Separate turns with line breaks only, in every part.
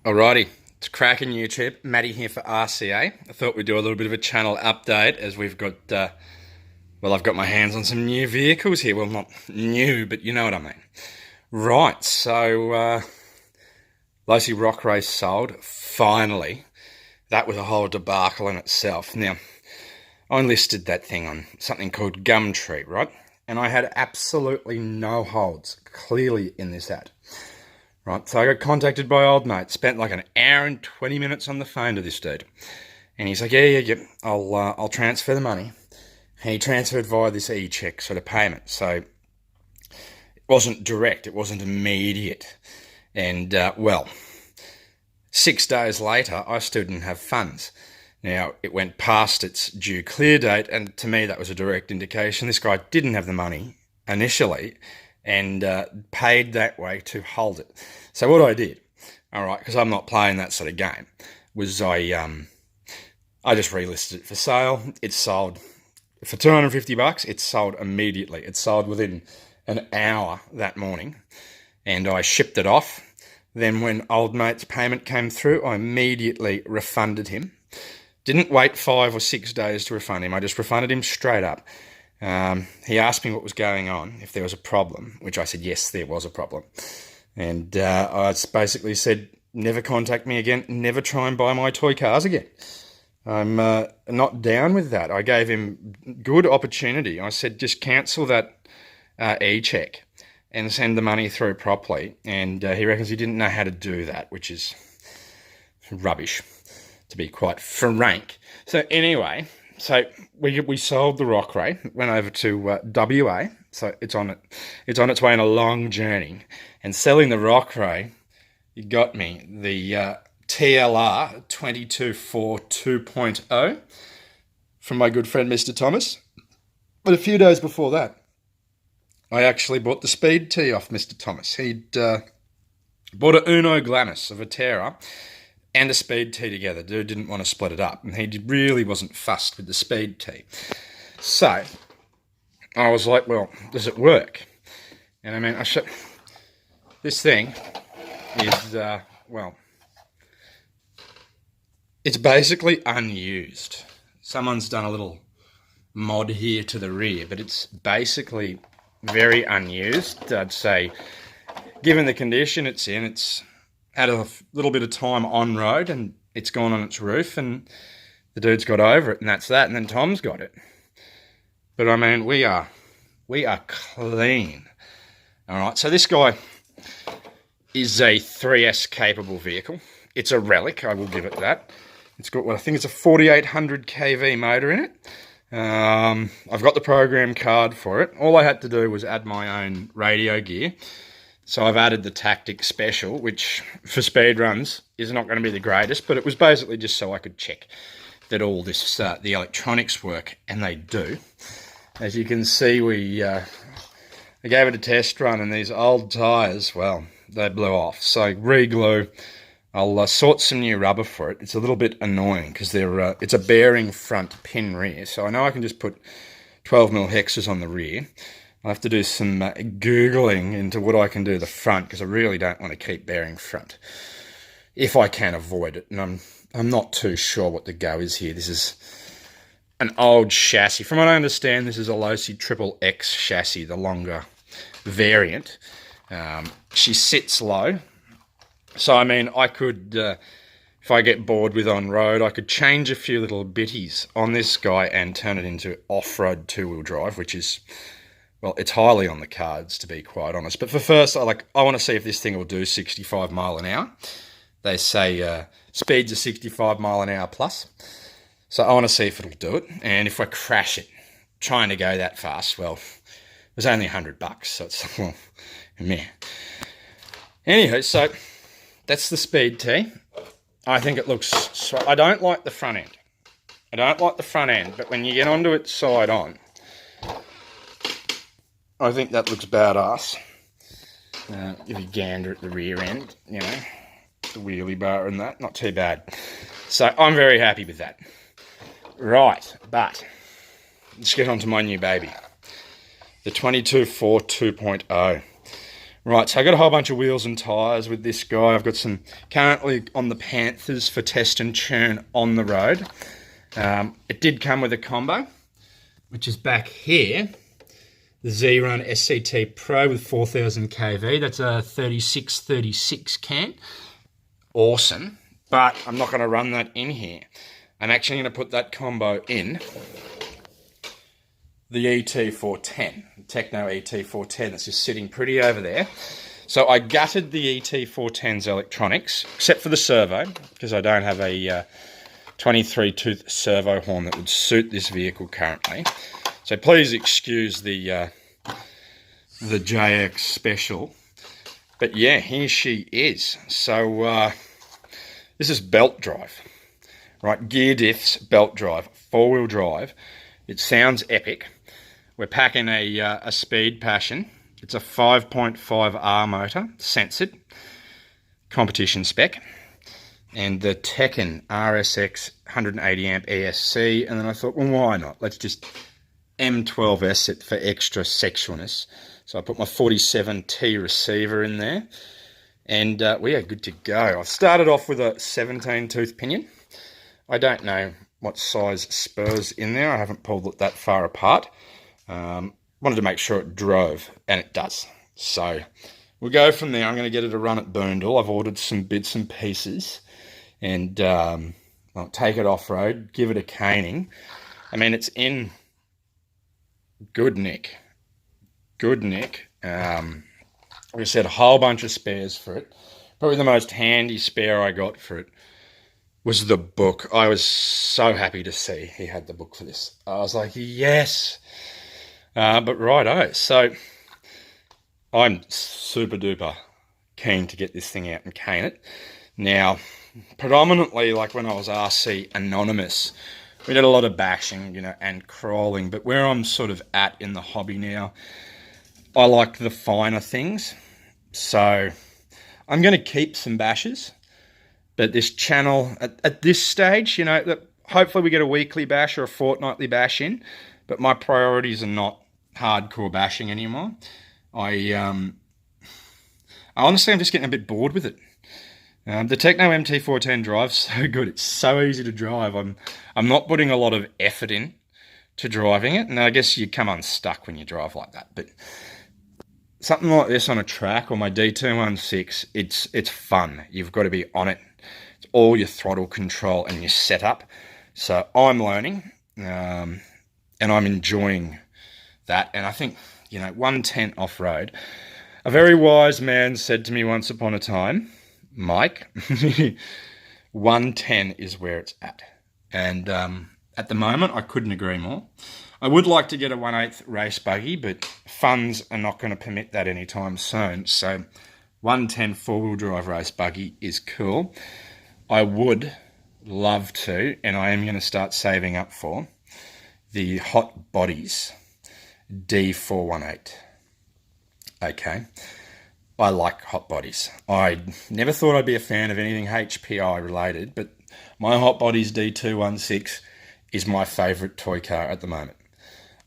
Alrighty, it's cracking YouTube. Matty here for RcA. I thought we'd do a little bit of a channel update as we've got, I've got my hands on some new vehicles here. Well, not new, but you know what I mean. Right, so Losi Rock Race sold, finally. That was a whole debacle in itself. Now, I listed that thing on something called Gumtree, right? And I had absolutely no holds clearly in this ad. Right, so I got contacted by old mate, spent like an hour and 20 minutes on the phone to this dude. And he's like, yeah, I'll transfer the money. And he transferred via this e-check sort of payment. So it wasn't direct, it wasn't immediate. And, 6 days later, I still didn't have funds. Now, it went past its due clear date, and to me that was a direct indication this guy didn't have the money initially, and paid that way to hold it. So what I did, all right, because I'm not playing that sort of game, was I just relisted it for sale. It sold for $250. It sold immediately. It sold within an hour that morning, and I shipped it off. Then when old mate's payment came through, I immediately refunded him. Didn't wait 5 or 6 days to refund him. I just refunded him straight up. He asked me what was going on, if there was a problem, which I said, yes, there was a problem. And I basically said, never contact me again, never try and buy my toy cars again. I'm not down with that. I gave him good opportunity. I said, just cancel that e-check and send the money through properly. And he reckons he didn't know how to do that, which is rubbish, to be quite frank. So anyway, so we sold the Rock Ray, went over to WA, so it's on its way on a long journey. And selling the Rock Ray, you got me the TLR 22.4 2.0 from my good friend Mr. Thomas. But a few days before that, I actually bought the Speed T off Mr. Thomas. He'd bought a Uno Glamis of a Terra and a Speed T together. Dude didn't want to split it up, and he really wasn't fussed with the Speed T. So I was like, well, does it work? And I mean, this thing is, it's basically unused. Someone's done a little mod here to the rear, but it's basically very unused. I'd say, given the condition it's in, it's had a little bit of time on road, and it's gone on its roof, and the dude's got over it, and that's that. And then Tom's got it. But I mean, we are clean. All right. So this guy is a 3S capable vehicle. It's a relic. I will give it that. It's got I think it's a 4800 kV motor in it. I've got the program card for it. All I had to do was add my own radio gear. So I've added the Tactic Special, which for speed runs is not going to be the greatest, but it was basically just so I could check that all this the electronics work, and they do. As you can see, I gave it a test run, and these old tyres, well, they blew off. So re-glue. I'll sort some new rubber for it. It's a little bit annoying because it's a bearing front pin rear, so I know I can just put 12mm hexes on the rear. I'll have to do some Googling into what I can do the front, because I really don't want to keep bearing front if I can avoid it. And I'm not too sure what the go is here. This is an old chassis. From what I understand, this is a Losi Triple X chassis, the longer variant. She sits low. So, I mean, I could, if I get bored with on-road, I could change a few little bitties on this guy and turn it into off-road two-wheel drive, which is, well, it's highly on the cards, to be quite honest. But for first, I want to see if this thing will do 65 mile an hour. They say speeds are 65 mile an hour plus. So I want to see if it'll do it. And if I crash it trying to go that fast, well, it was only $100. So it's, well, meh. Anyway, so that's the Speed T. I think it looks... I don't like the front end. But when you get onto it side on, I think that looks badass. If you gander at the rear end, you know, the wheelie bar and that, not too bad. So I'm very happy with that. Right, but let's get on to my new baby. The 22.4 2.0. Right, so I got a whole bunch of wheels and tyres with this guy. I've got some currently on the Panthers for test and churn on the road. It did come with a combo, which is back here. The Z-Run SCT Pro with 4000 kV. That's a 3636 can. Awesome, but I'm not going to run that in here. I'm actually going to put that combo in the ET410, Techno ET410 that's just sitting pretty over there. So I gutted the ET410's electronics, except for the servo, because I don't have a 23-tooth servo horn that would suit this vehicle currently. So please excuse the JX Special. But yeah, here she is. So this is belt drive, right? Gear diffs, belt drive, four-wheel drive. It sounds epic. We're packing a Speed Passion. It's a 5.5R motor, censored, competition spec. And the Tekken RSX 180 amp ESC. And then I thought, well, why not? Let's just M12S it for extra sexualness. So I put my 47T receiver in there. And we are good to go. I've started off with a 17-tooth pinion. I don't know what size spur's in there. I haven't pulled it that far apart. Wanted to make sure it drove, and it does. So we'll go from there. I'm going to get it a run at Boondall. I've ordered some bits and pieces, and I'll take it off-road, give it a caning. I mean, it's in good nick. Good nick. Like I said, a whole bunch of spares for it. Probably the most handy spare I got for it was the book. I was so happy to see he had the book for this. I was like, yes. But righto, so I'm super duper keen to get this thing out and cane it. Now, predominantly, like when I was RC Anonymous, we did a lot of bashing, and crawling. But where I'm sort of at in the hobby now, I like the finer things. So I'm going to keep some bashes. But this channel, at this stage, hopefully we get a weekly bash or a fortnightly bash in. But my priorities are not hardcore bashing anymore. I honestly, I'm just getting a bit bored with it. The Techno MT410 drives so good. It's so easy to drive. I'm not putting a lot of effort in to driving it. And I guess you come unstuck when you drive like that. But something like this on a track, or my D216, it's fun. You've got to be on it. It's all your throttle control and your setup. So I'm learning, and I'm enjoying that. And I think, 110 off-road. A very wise man said to me once upon a time, Mike, 110 is where it's at. And at the moment, I couldn't agree more. I would like to get a 1/8 race buggy, but funds are not going to permit that anytime soon. So 110 four-wheel drive race buggy is cool. I would love to, and I am going to start saving up for, the Hot Bodies D418. Okay. I like Hot Bodies. I never thought I'd be a fan of anything HPI related, but my Hot Bodies D216 is my favourite toy car at the moment.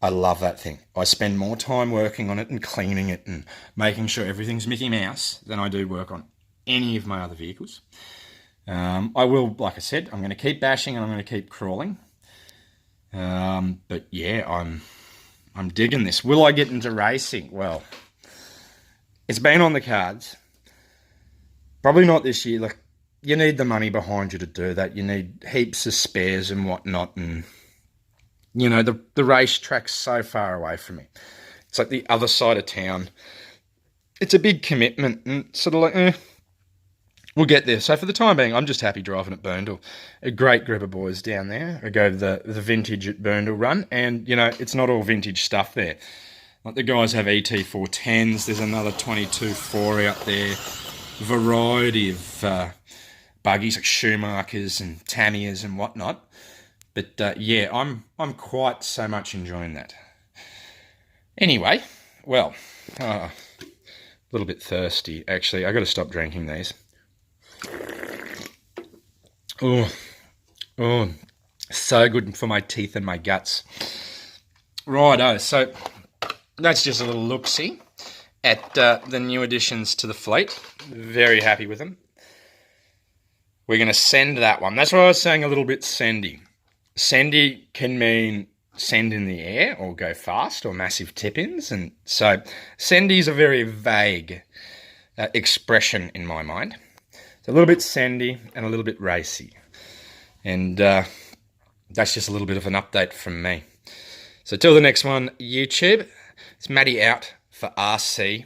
I love that thing. I spend more time working on it and cleaning it and making sure everything's Mickey Mouse than I do work on any of my other vehicles. I will, like I said, I'm going to keep bashing and I'm going to keep crawling. But yeah, I'm digging this. Will I get into racing? Well, it's been on the cards. Probably not this year. Like, you need the money behind you to do that. You need heaps of spares and whatnot. And, the racetrack's so far away from me. It's like the other side of town. It's a big commitment. And sort of like, we'll get there. So for the time being, I'm just happy driving at Boondall. A great group of boys down there. I go to the vintage at Boondall run. And, it's not all vintage stuff there. Like, the guys have ET410s. There's another 22.4 out there. Variety of buggies like Schumachers and Tamias and whatnot. But yeah, I'm quite so much enjoying that. Anyway, well, a little bit thirsty. Actually, I got to stop drinking these. Oh, so good for my teeth and my guts. Righto, so that's just a little look-see at the new additions to the fleet. Very happy with them. We're going to send that one. That's why I was saying a little bit sendy. Sendy can mean send in the air or go fast or massive tip-ins. And so sendy is a very vague expression in my mind. It's a little bit sendy and a little bit racy. And that's just a little bit of an update from me. So till the next one, YouTube, it's Matty out for RcA.